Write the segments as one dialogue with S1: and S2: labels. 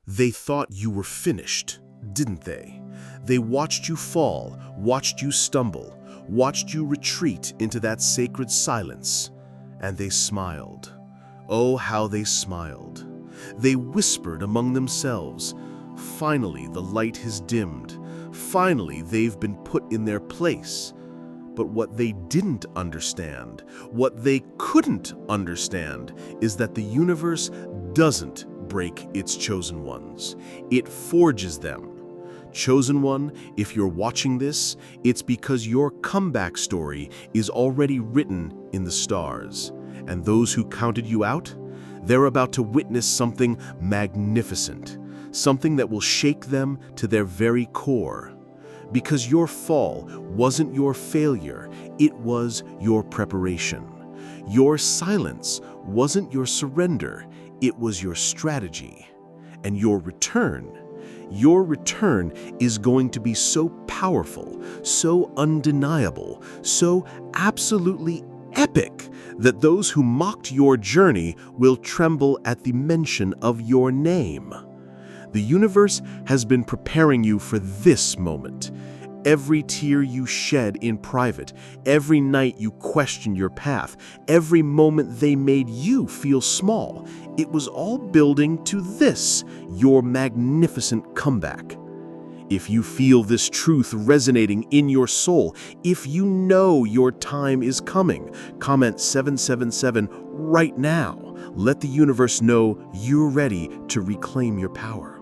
S1: They thought you were finished, didn't they? They watched you fall, watched you stumble, watched you retreat into that sacred silence, and they smiled. Oh, how they smiled. They whispered among themselves, "Finally, the light has dimmed. Finally, they've been put in their place." But what they didn't understand, what they couldn't understand, is that the universe doesn't break its chosen ones. It forges them. Chosen one, if you're watching this, it's because your comeback story is already written in the stars. And those who counted you out, they're about to witness something magnificent, something that will shake them to their very core. Because your fall wasn't your failure, it was your preparation. Your silence wasn't your surrender, it was your strategy. And your return is going to be so powerful, so undeniable, so absolutely epic that those who mocked your journey will tremble at the mention of your name. The universe has been preparing you for this moment. Every tear you shed in private, every night you questioned your path, every moment they made you feel small, it was all building to this, your magnificent comeback. If you feel this truth resonating in your soul, if you know your time is coming, comment 777 right now. Let the universe know you're ready to reclaim your power.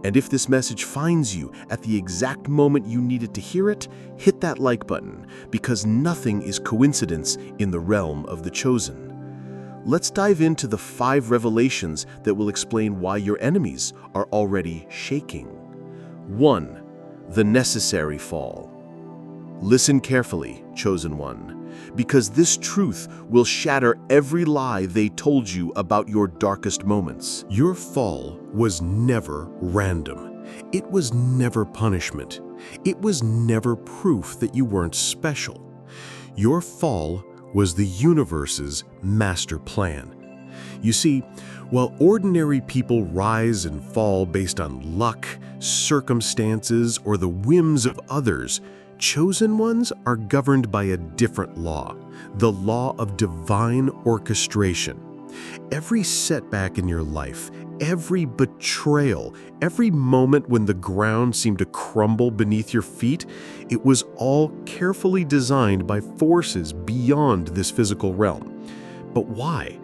S1: And if this message finds you at the exact moment you needed to hear it, hit that like button, because nothing is coincidence in the realm of the chosen. Let's dive into the 5 revelations that will explain why your enemies are already shaking. 1. The necessary fall. Listen carefully, chosen one, because this truth will shatter every lie they told you about your darkest moments. Your fall was never random. It was never punishment. It was never proof that you weren't special. Your fall was the universe's master plan. You see, while ordinary people rise and fall based on luck, circumstances, or the whims of others, chosen ones are governed by a different law, the law of divine orchestration. Every setback in your life, every betrayal, every moment when the ground seemed to crumble beneath your feet, it was all carefully designed by forces beyond this physical realm. But why?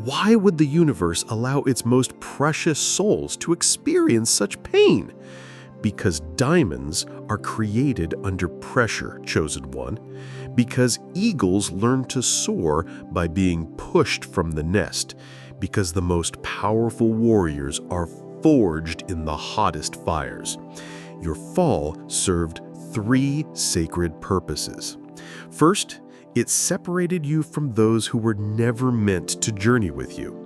S1: Why would the universe allow its most precious souls to experience such pain? Because diamonds are created under pressure, chosen one. Because eagles learn to soar by being pushed from the nest. Because the most powerful warriors are forged in the hottest fires. Your fall served 3 sacred purposes. First, it separated you from those who were never meant to journey with you.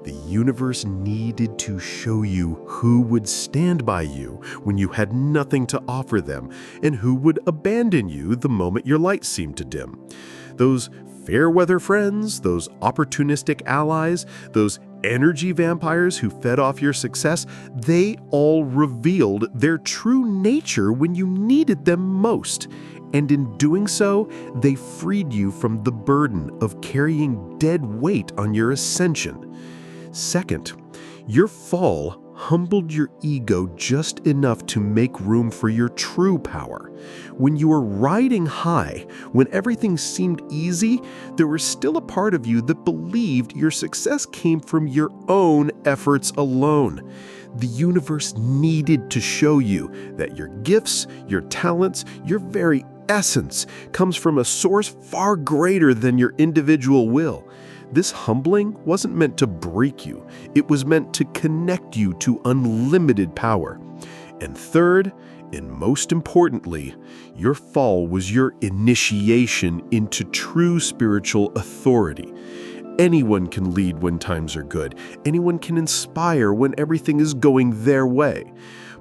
S1: The universe needed to show you who would stand by you when you had nothing to offer them, and who would abandon you the moment your light seemed to dim. Those fair-weather friends, those opportunistic allies, those energy vampires who fed off your success, they all revealed their true nature when you needed them most. And in doing so, they freed you from the burden of carrying dead weight on your ascension. Second, your fall humbled your ego just enough to make room for your true power. When you were riding high, when everything seemed easy, there was still a part of you that believed your success came from your own efforts alone. The universe needed to show you that your gifts, your talents, your very essence comes from a source far greater than your individual will. This humbling wasn't meant to break you. It was meant to connect you to unlimited power. And third, and most importantly, your fall was your initiation into true spiritual authority. Anyone can lead when times are good. Anyone can inspire when everything is going their way.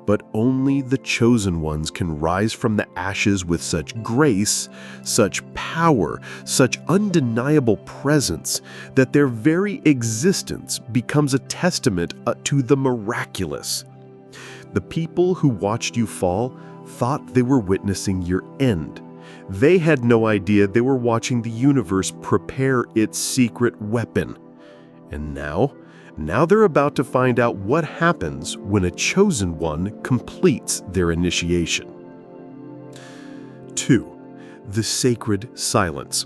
S1: But only the chosen ones can rise from the ashes with such grace, such power, such undeniable presence, that their very existence becomes a testament to the miraculous. The people who watched you fall thought they were witnessing your end. They had no idea they were watching the universe prepare its secret weapon. And now they're about to find out what happens when a chosen one completes their initiation. 2. The sacred silence.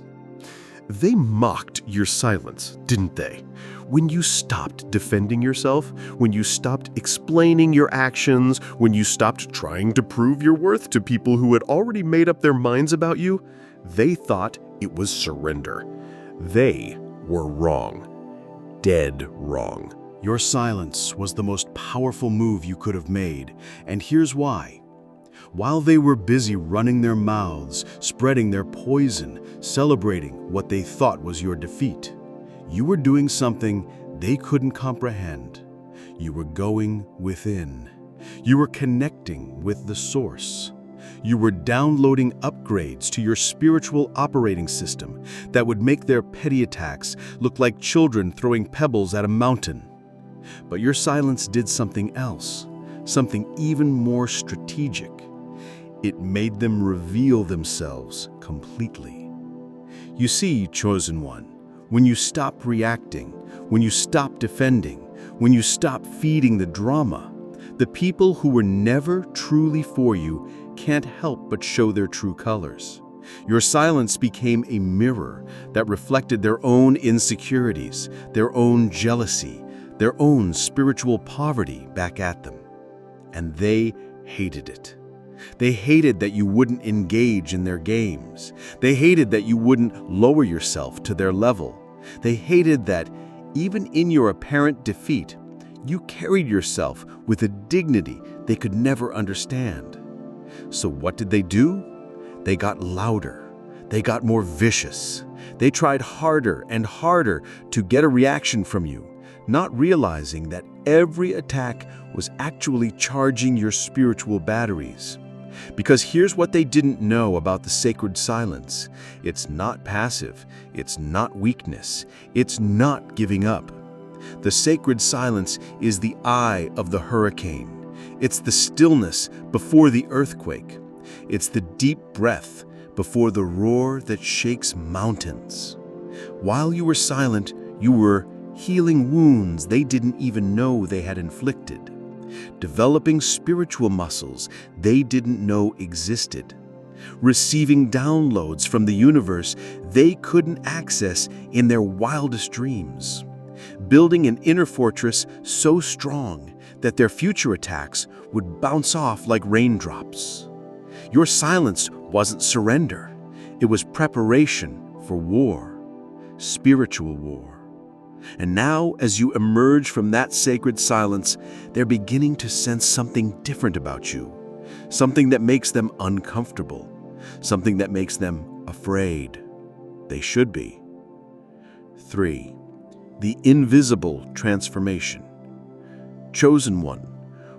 S1: They mocked your silence, didn't they? When you stopped defending yourself, when you stopped explaining your actions, when you stopped trying to prove your worth to people who had already made up their minds about you, they thought it was surrender. They were wrong. Dead wrong.
S2: Your silence was the most powerful move you could have made, and here's why. While they were busy running their mouths, spreading their poison, celebrating what they thought was your defeat, you were doing something they couldn't comprehend. You were going within. You were connecting with the source. You were downloading upgrades to your spiritual operating system that would make their petty attacks look like children throwing pebbles at a mountain. But your silence did something else, something even more strategic. It made them reveal themselves completely. You see, chosen one, when you stop reacting, when you stop defending, when you stop feeding the drama, the people who were never truly for you can't help but show their true colors. Your silence became a mirror that reflected their own insecurities, their own jealousy, their own spiritual poverty back at them. And they hated it. They hated that you wouldn't engage in their games. They hated that you wouldn't lower yourself to their level. They hated that, even in your apparent defeat, you carried yourself with a dignity they could never understand. So what did they do? They got louder. They got more vicious. They tried harder and harder to get a reaction from you, not realizing that every attack was actually charging your spiritual batteries. Because here's what they didn't know about the sacred silence. It's not passive. It's not weakness. It's not giving up. The sacred silence is the eye of the hurricane. It's the stillness before the earthquake. It's the deep breath before the roar that shakes mountains. While you were silent, you were healing wounds they didn't even know they had inflicted, developing spiritual muscles they didn't know existed, receiving downloads from the universe they couldn't access in their wildest dreams, building an inner fortress so strong that their future attacks would bounce off like raindrops. Your silence wasn't surrender. It was preparation for war, spiritual war. And now, as you emerge from that sacred silence, they're beginning to sense something different about you, something that makes them uncomfortable, something that makes them afraid. They should be. 3. The invisible transformation. Chosen one,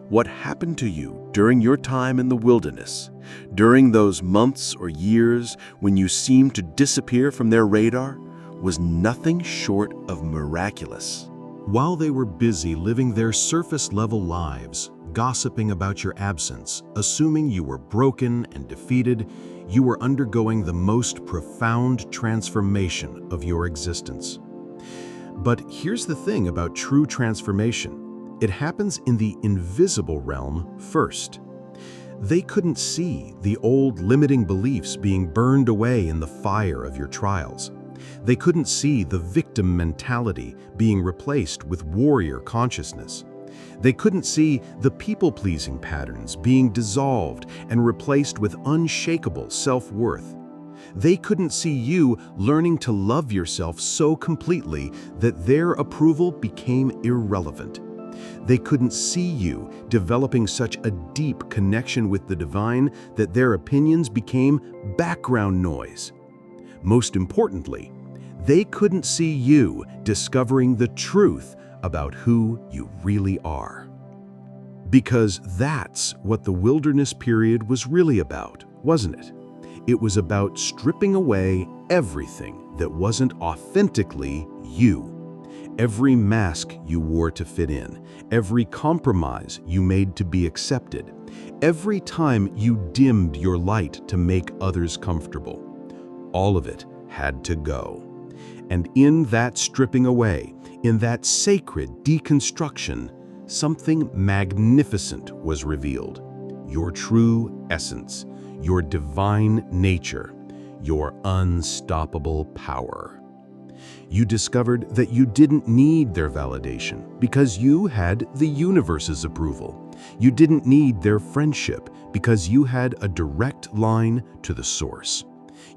S2: what happened to you during your time in the wilderness, during those months or years when you seemed to disappear from their radar, was nothing short of miraculous.
S3: While they were busy living their surface-level lives, gossiping about your absence, assuming you were broken and defeated, you were undergoing the most profound transformation of your existence. But here's the thing about true transformation. It happens in the invisible realm first. They couldn't see the old limiting beliefs being burned away in the fire of your trials. They couldn't see the victim mentality being replaced with warrior consciousness. They couldn't see the people-pleasing patterns being dissolved and replaced with unshakable self-worth. They couldn't see you learning to love yourself so completely that their approval became irrelevant. They couldn't see you developing such a deep connection with the divine that their opinions became background noise. Most importantly, they couldn't see you discovering the truth about who you really are. Because that's what the wilderness period was really about, wasn't it? It was about stripping away everything that wasn't authentically you. Every mask you wore to fit in, every compromise you made to be accepted, every time you dimmed your light to make others comfortable. All of it had to go. And in that stripping away, in that sacred deconstruction, something magnificent was revealed. Your true essence, your divine nature, your unstoppable power. You discovered that you didn't need their validation because you had the universe's approval. You didn't need their friendship because you had a direct line to the source.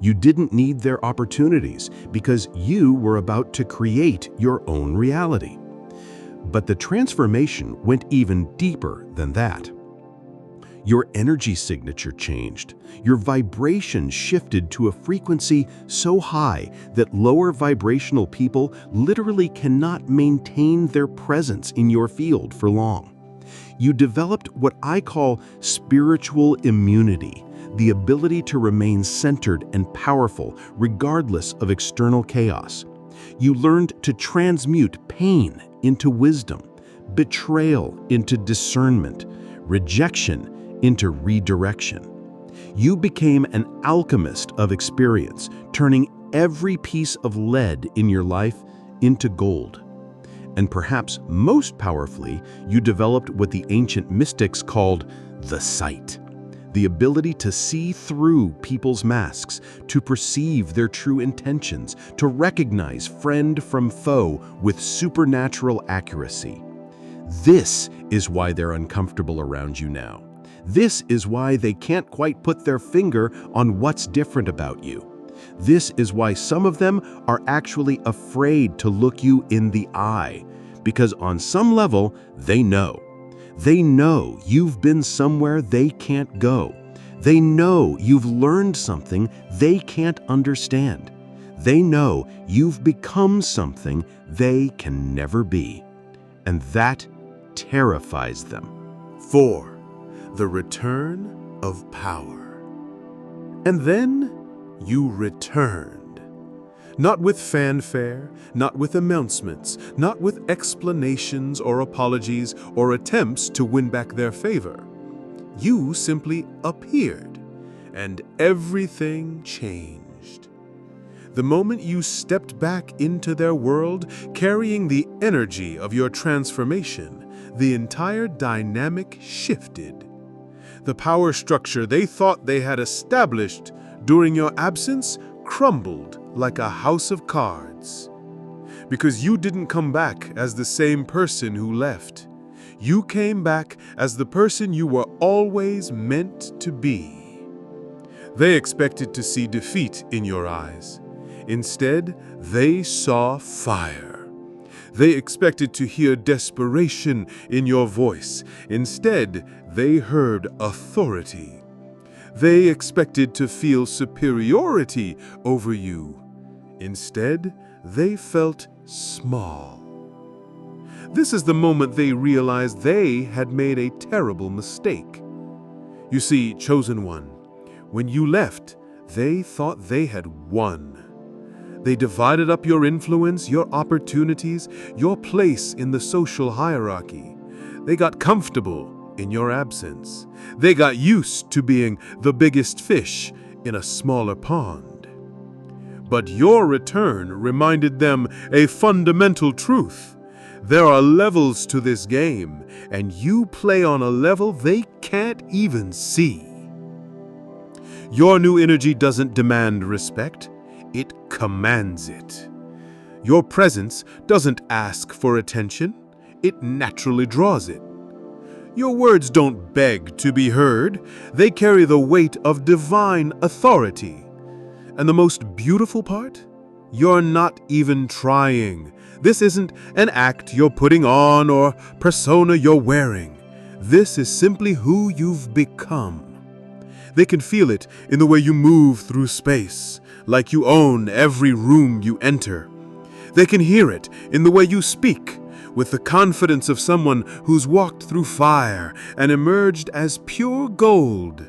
S3: You didn't need their opportunities because you were about to create your own reality. But the transformation went even deeper than that. Your energy signature changed. Your vibration shifted to a frequency so high that lower vibrational people literally cannot maintain their presence in your field for long. You developed what I call spiritual immunity, the ability to remain centered and powerful regardless of external chaos. You learned to transmute pain into wisdom, betrayal into discernment, rejection into redirection. You became an alchemist of experience, turning every piece of lead in your life into gold. And perhaps most powerfully, you developed what the ancient mystics called the sight. The ability to see through people's masks, to perceive their true intentions, to recognize friend from foe with supernatural accuracy. This is why they're uncomfortable around you now. This is why they can't quite put their finger on what's different about you. This is why some of them are actually afraid to look you in the eye, because on some level, they know. They know you've been somewhere they can't go. They know you've learned something they can't understand. They know you've become something they can never be. And that terrifies them.
S1: 4. The return of power. And then you returned. Not with fanfare, not with announcements, not with explanations or apologies or attempts to win back their favor. You simply appeared, and everything changed. The moment you stepped back into their world, carrying the energy of your transformation, the entire dynamic shifted. The power structure they thought they had established during your absence crumbled like a house of cards. Because you didn't come back as the same person who left. You came back as the person you were always meant to be. They expected to see defeat in your eyes. Instead, they saw fire. They expected to hear desperation in your voice. Instead, they heard authority. They expected to feel superiority over you. Instead, they felt small. This is the moment they realized they had made a terrible mistake. You see, chosen one, when you left, they thought they had won. They divided up your influence, your opportunities, your place in the social hierarchy. They got comfortable in your absence. They got used to being the biggest fish in a smaller pond. But your return reminded them a fundamental truth. There are levels to this game, and you play on a level they can't even see. Your new energy doesn't demand respect. It commands it. Your presence doesn't ask for attention. It naturally draws it. Your words don't beg to be heard. They carry the weight of divine authority. And the most beautiful part? You're not even trying. This isn't an act you're putting on or persona you're wearing. This is simply who you've become. They can feel it in the way you move through space, like you own every room you enter. They can hear it in the way you speak, with the confidence of someone who's walked through fire and emerged as pure gold.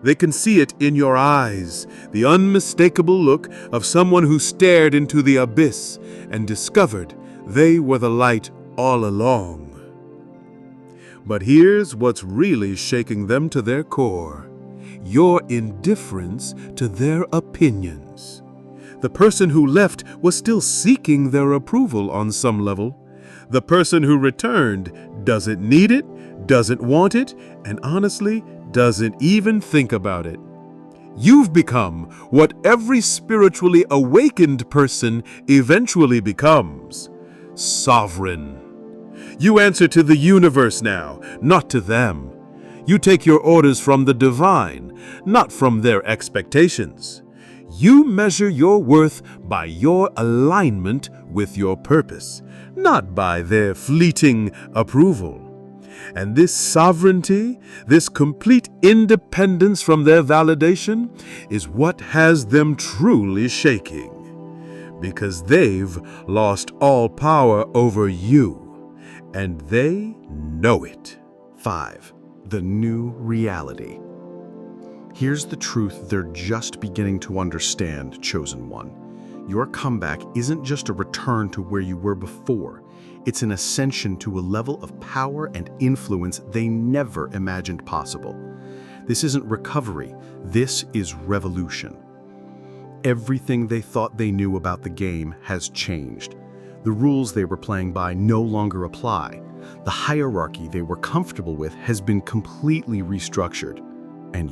S1: They can see it in your eyes, the unmistakable look of someone who stared into the abyss and discovered they were the light all along. But here's what's really shaking them to their core: your indifference to their opinions. The person who left was still seeking their approval on some level. The person who returned doesn't need it, doesn't want it, and honestly, doesn't even think about it. You've become what every spiritually awakened person eventually becomes: sovereign. You answer to the universe now, not to them. You take your orders from the divine, not from their expectations. You measure your worth by your alignment with your purpose, not by their fleeting approval. And this sovereignty, this complete independence from their validation, is what has them truly shaking. Because they've lost all power over you, and they know it.
S2: 5. The new reality. Here's the truth they're just beginning to understand, Chosen One. Your comeback isn't just a return to where you were before. It's an ascension to a level of power and influence they never imagined possible. This isn't recovery, this is revolution. Everything they thought they knew about the game has changed. The rules they were playing by no longer apply. The hierarchy they were comfortable with has been completely restructured. And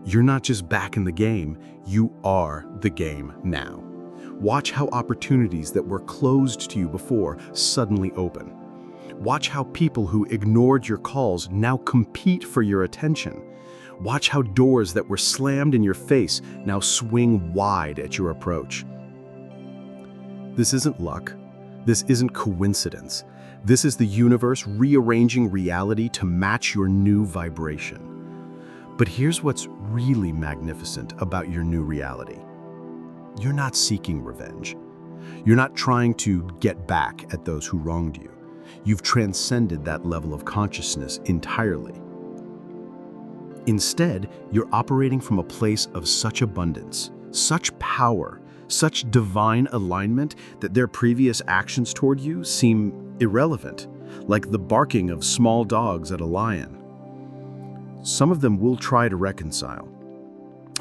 S2: you're not just back in the game, you are the game now. Watch how opportunities that were closed to you before suddenly open. Watch how people who ignored your calls now compete for your attention. Watch how doors that were slammed in your face now swing wide at your approach. This isn't luck. This isn't coincidence. This is the universe rearranging reality to match your new vibration. But here's what's really magnificent about your new reality. You're not seeking revenge. You're not trying to get back at those who wronged you. You've transcended that level of consciousness entirely. Instead, you're operating from a place of such abundance, such power, such divine alignment that their previous actions toward you seem irrelevant, like the barking of small dogs at a lion. Some of them will try to reconcile.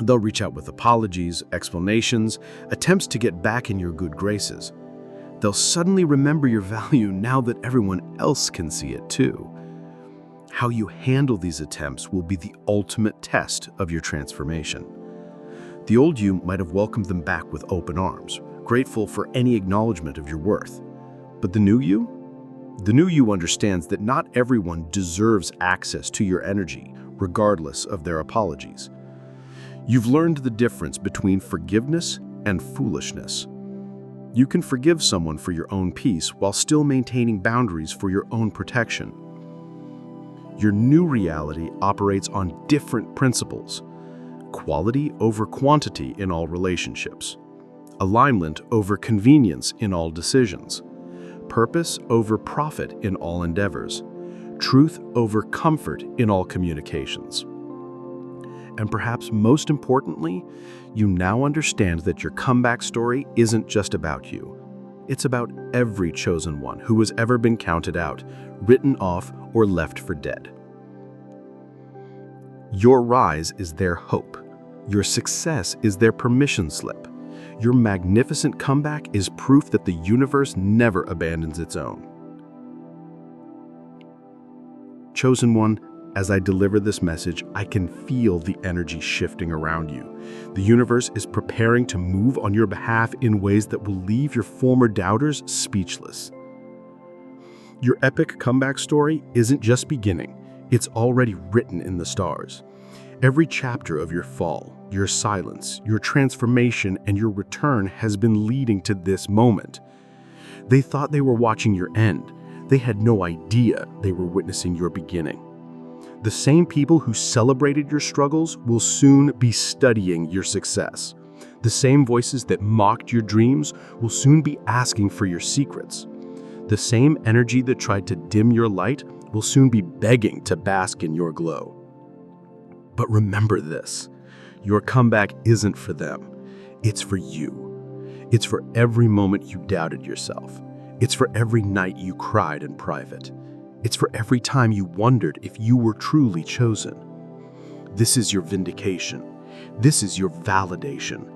S2: They'll reach out with apologies, explanations, attempts to get back in your good graces. They'll suddenly remember your value now that everyone else can see it too. How you handle these attempts will be the ultimate test of your transformation. The old you might have welcomed them back with open arms, grateful for any acknowledgement of your worth. But the new you understands that not everyone deserves access to your energy, regardless of their apologies. You've learned the difference between forgiveness and foolishness. You can forgive someone for your own peace while still maintaining boundaries for your own protection. Your new reality operates on different principles: quality over quantity in all relationships, alignment over convenience in all decisions, purpose over profit in all endeavors, truth over comfort in all communications. And perhaps most importantly, you now understand that your comeback story isn't just about you. It's about every chosen one who has ever been counted out, written off, or left for dead. Your rise is their hope. Your success is their permission slip. Your magnificent comeback is proof that the universe never abandons its own. Chosen One, as I deliver this message, I can feel the energy shifting around you. The universe is preparing to move on your behalf in ways that will leave your former doubters speechless. Your epic comeback story isn't just beginning, it's already written in the stars. Every chapter of your fall, your silence, your transformation, and your return has been leading to this moment. They thought they were watching your end. They had no idea they were witnessing your beginning. The same people who celebrated your struggles will soon be studying your success. The same voices that mocked your dreams will soon be asking for your secrets.
S1: The same energy that tried to dim your light will soon be begging to bask in your glow. But remember this, your comeback isn't for them. It's for you. It's for every moment you doubted yourself. It's for every night you cried in private. It's for every time you wondered if you were truly chosen. This is your vindication. This is your validation.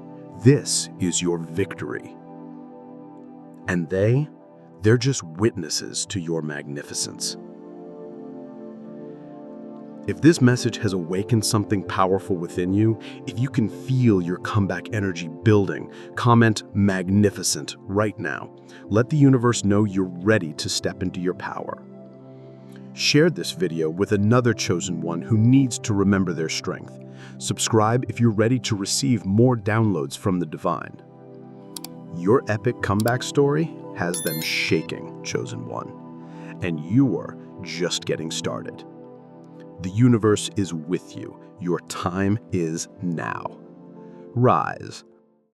S1: This is your victory. And they're just witnesses to your magnificence. If this message has awakened something powerful within you, if you can feel your comeback energy building, comment "magnificent" right now. Let the universe know you're ready to step into your power. Share this video with another chosen one who needs to remember their strength. Subscribe if you're ready to receive more downloads from the divine. Your epic comeback story has them shaking, chosen one. And you are just getting started. The universe is with you. Your time is now. Rise.